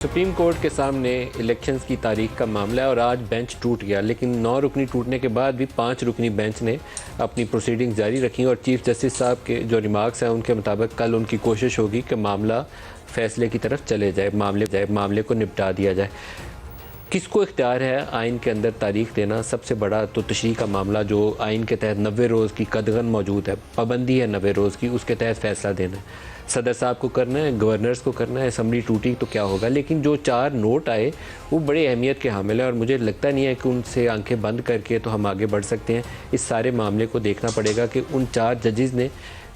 Supreme court के सामने elections की तारीख का मामला है और आज बेंच टूट गया, लेकिन 9 रुकनी टूटने के बाद भी 5 रुकनी बेंच ने अपनी प्रोसीडिंग जारी रखी और चीफ जस्टिस साहब के जो रिमार्क्स हैं उनके मुताबिक कल उनकी कोशिश होगी कि मामला फैसले की तरफ चले जाए, मामले को निपटा दिया जाए। किसको इख्तियार है आइन के अंदर तारीख देना? सबसे बड़ा तो तशरीह का मामला जो आइन के तहत 90 रोज़ की कदगन मौजूद है, पाबंदी है 90 रोज़ की, उसके तहत फ़ैसला देना है। सदर साहब को करना है, गवर्नर्स को करना है, असम्बली टूटी तो क्या होगा। लेकिन जो 4 नोट आए वो बड़ी अहमियत के हामिल है और मुझे लगता नहीं है कि उनसे आंखें बंद करके तो हम आगे बढ़ सकते हैं। इस सारे मामले को देखना पड़ेगा कि उन 4 जजेज़ ने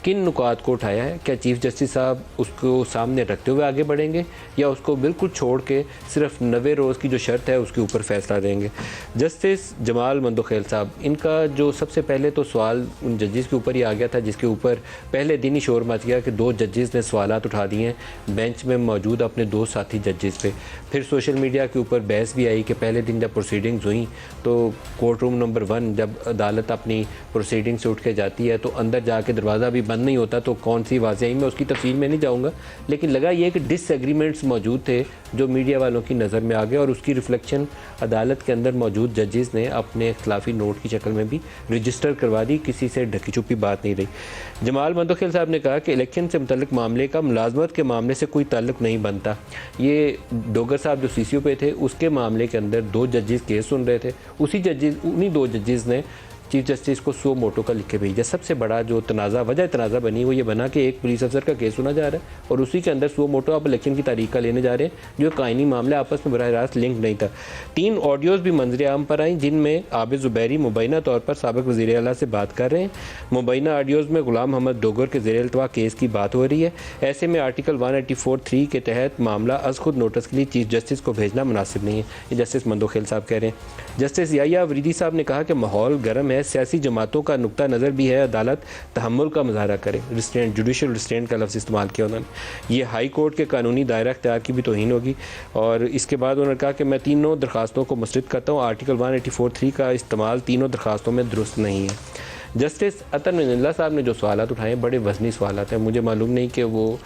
किन नुकात को उठाया है। क्या चीफ जस्टिस साहब उसको सामने रखते हुए आगे बढ़ेंगे या उसको बिल्कुल छोड़ के सिर्फ 90 रोज़ की जो शर्त है उसके ऊपर फ़ैसला देंगे। जस्टिस जमाल मंदोखेल साहब, इनका जो सबसे पहले तो सवाल उन जजेस के ऊपर ही आ गया था जिसके ऊपर पहले दिन ही शोर मच गया कि 2 जजेस ने सवालात उठा दिए हैं बेंच में मौजूद अपने 2 साथी जजेस पे। फिर सोशल मीडिया के ऊपर बहस भी आई कि पहले दिन जब प्रोसीडिंग्स हुई तो कोर्ट रूम नंबर 1 जब अदालत अपनी प्रोसीडिंग से उठ के जाती है तो अंदर जाके दरवाज़ा भी बंद नहीं होता, तो कौन सी वाज़ेही मैं उसकी तफसील में नहीं जाऊंगा, लेकिन लगा ये कि डिसएग्रीमेंट्स मौजूद थे जो मीडिया वालों की नज़र में आ गए और उसकी रिफ्लेक्शन अदालत के अंदर मौजूद जजेस ने अपने इख्तलाफी नोट की शक्ल में भी रजिस्टर करवा दी। किसी से ढकी छुपी बात नहीं रही। जमाल मंदोखेल साहब ने कहा कि इलेक्शन से मुतल्लिक मामले का मुलाजमत के मामले से कोई ताल्लुक नहीं बनता। ये डोगर साहब जो CCO पे थे उसके मामले के अंदर 2 जजेस केस सुन रहे थे, उन्हीं 2 जजेस ने चीफ जस्टिस को सो मोटो का लिख के भेजा। सबसे बड़ा जो वजह तनाज़ा बनी वो ये बना कि एक पुलिस अफसर का केस सुना जा रहा है और उसी के अंदर सो मोटो आप इलेक्शन की तारीख का लेने जा रहे हैं जो कायनी मामला आपस में बराह रास्त लिंक नहीं था। 3 ऑडियोज़ भी मंजर आम पर आई जिनमें आबिद ज़ुबैरी मुबैना तौर पर साबिक़ वज़ीर आला से बात कर रहे हैं। मुबैना ऑडियोज़ में गुलाम मोहम्मद डोगर के ज़ेर इल्तवा केस की बात हो रही है। ऐसे में आर्टिकल 184(3) के तहत मामला अज़ खुद नोटिस के लिए चीफ जस्टिस को भेजना मुनासिब नहीं है। ये जस्टिस मंदोखेल साहब कह रहे हैं। जस्टिस याहिया अफरीदी साहब ने कहा कि माहौल गर्म है, सियासी जमातों का नुक्ता नज़र भी है, अदालत तहम्मुल का मुजाहरा करे। रिस्ट्रेंट, जुडिशल रिस्ट्रेंट का लफ्ज़ इस्तेमाल किया उन्होंने। ये हाई कोर्ट के कानूनी दायरा अख्तियार की भी तौहीन होगी। और इसके बाद उन्होंने कहा कि मैं तीनों दरखास्तों को मुस्तरद करता हूँ, आर्टिकल 184(3) का इस्तेमाल तीनों दरखास्तों में दुरुस्त नहीं है। जस्टिस अतर मिनल्ला साहब ने जो सवालात उठाए बड़े वज़नी सवालात हैं। मुझे मालूम नहीं कि वो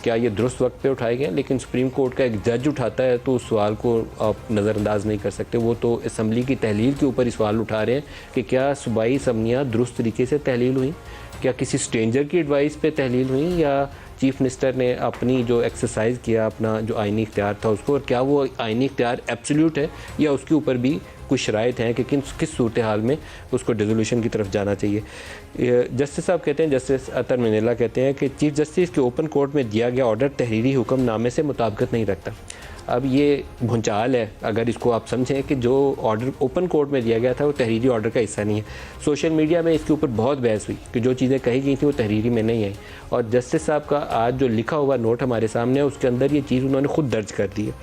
क्या ये दुरुस्त वक्त पे उठाए गए, लेकिन सुप्रीम कोर्ट का एक जज उठाता है तो उस सवाल को आप नज़रअंदाज नहीं कर सकते। वो तो असम्बली की तहलील के ऊपर ही सवाल उठा रहे हैं कि क्या सूबाई असम्बलियाँ दुरुस्त तरीके से तहलील हुई, क्या किसी स्ट्रेंजर की एडवाइस पे तहलील हुई या चीफ मिनिस्टर ने अपनी जो एक्सरसाइज किया अपना जो आइनी इख्तियार था उसको, और क्या वो आइनी इख्तियार एब्सोल्यूट है या उसके ऊपर भी कुछ शराइत हैं कि किस सूरत हाल में उसको डिसोल्यूशन की तरफ जाना चाहिए। जस्टिस साहब कहते हैं, जस्टिस अतर मिनल्ला कहते हैं कि चीफ जस्टिस के ओपन कोर्ट में दिया गया ऑर्डर तहरीरी हुक्मनामे से मुताबिकत नहीं रखता। अब ये भूचाल है अगर इसको आप समझें कि जो ऑर्डर ओपन कोर्ट में दिया गया था वो तहरीरी ऑर्डर का हिस्सा नहीं है। सोशल मीडिया में इसके ऊपर बहुत बहस हुई कि जो चीज़ें कही गई थी वो तहरीरी में नहीं आई, और जस्टिस साहब का आज जो लिखा हुआ नोट हमारे सामने है उसके अंदर ये चीज़ उन्होंने खुद दर्ज कर दी है।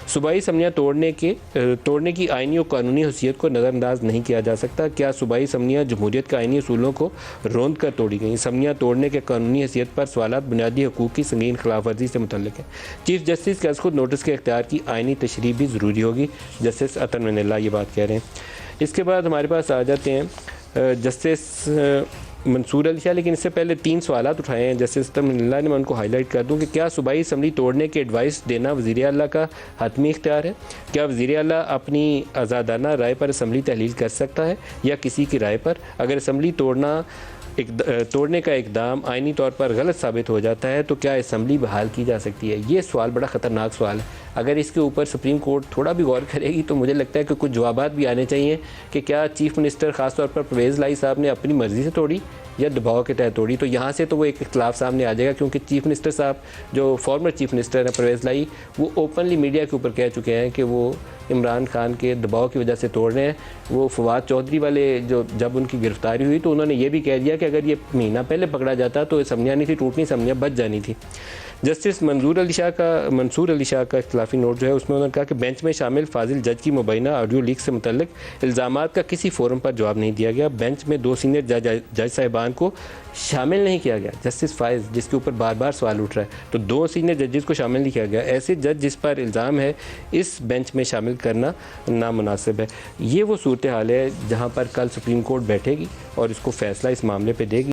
सूबाई असम्बलियाँ तोड़ने की आइनी और कानूनी हैसियत को नज़रअंदाज नहीं किया जा सकता। क्या सूबाई असम्बलियाँ जमहूरियत के आइनी असूलों को रौंद कर तोड़ी गई? असम्बलियाँ तोड़ने के कानूनी हैसियत पर सवालात बुनियादी हकूक़ की संगीन खिलाफ वर्जी से मुतल्लिक है। चीफ जस्टिस के खुद नोटिस के इख्तियार की आइनी तशरीह भी ज़रूरी होगी। जस्टिस अतर मिनल्ला ये बात कह रहे हैं। इसके बाद हमारे पास आ जाते हैं जस्टिस मंसूर अली शाह, लेकिन इससे पहले 3 सवालात उठाए हैं जस्टिस अतर मिनल्ला ने। मैं उनको हाईलाइट कर दूं कि क्या सूबाई असम्बली तोड़ने की एडवाइस देना वज़ीर आला का हतमी इख्तियार है? क्या वज़ीर आला अपनी आज़ादाना राय पर असम्बली तहलील कर सकता है या किसी की राय पर? अगर असम्बली तोड़ने का इकदाम आइनी तौर पर गलत साबित हो जाता है तो क्या असम्बली बहाल की जा सकती है? ये सवाल बड़ा ख़तरनाक सवाल है। अगर इसके ऊपर सुप्रीम कोर्ट थोड़ा भी गौर करेगी तो मुझे लगता है कि कुछ जवाबात भी आने चाहिए कि क्या चीफ मिनिस्टर ख़ास तौर पर परवेज़ लाई साहब ने अपनी मर्ज़ी से तोड़ी या दबाव के तहत तोड़ी। तो यहाँ से तो वो एक इख्तिलाफ सामने आ जाएगा, क्योंकि चीफ मिनिस्टर साहब जो फॉर्मर चीफ मिनिस्टर हैं परवेज़ लाई, वो ओपनली मीडिया के ऊपर कह चुके हैं कि वो इमरान खान के दबाव की वजह से तोड़ रहे हैं। वो फवाद चौधरी वाले जो जब उनकी गिरफ्तारी हुई तो उन्होंने ये भी कह दिया कि अगर ये महीना पहले पकड़ा जाता तो असम्बलियाँ नहीं थी टूटनी, असम्बलियाँ बच जानी थी। जस्टिस मंसूर अली शाह का इख्तिलाफी नोट जो है उसमें उन्होंने कहा कि बेंच में शामिल फाजिल जज की मुबैना ऑडियो लीक से मुतल्लिक इल्ज़ामात का किसी फोरम पर जवाब नहीं दिया गया। बेंच में 2 सीनियर जज साहिबान को शामिल नहीं किया गया। जस्टिस फाइज जिसके ऊपर बार बार सवाल उठ रहा है, तो 2 सीनियर जजेस को शामिल नहीं किया गया। ऐसे जज जिस पर इल्ज़ाम है इस बेंच में शामिल करना नामुनासिब है। ये वो सूरत हाल है जहाँ पर कल सुप्रीम कोर्ट बैठेगी और इसको फ़ैसला इस मामले पर देगी।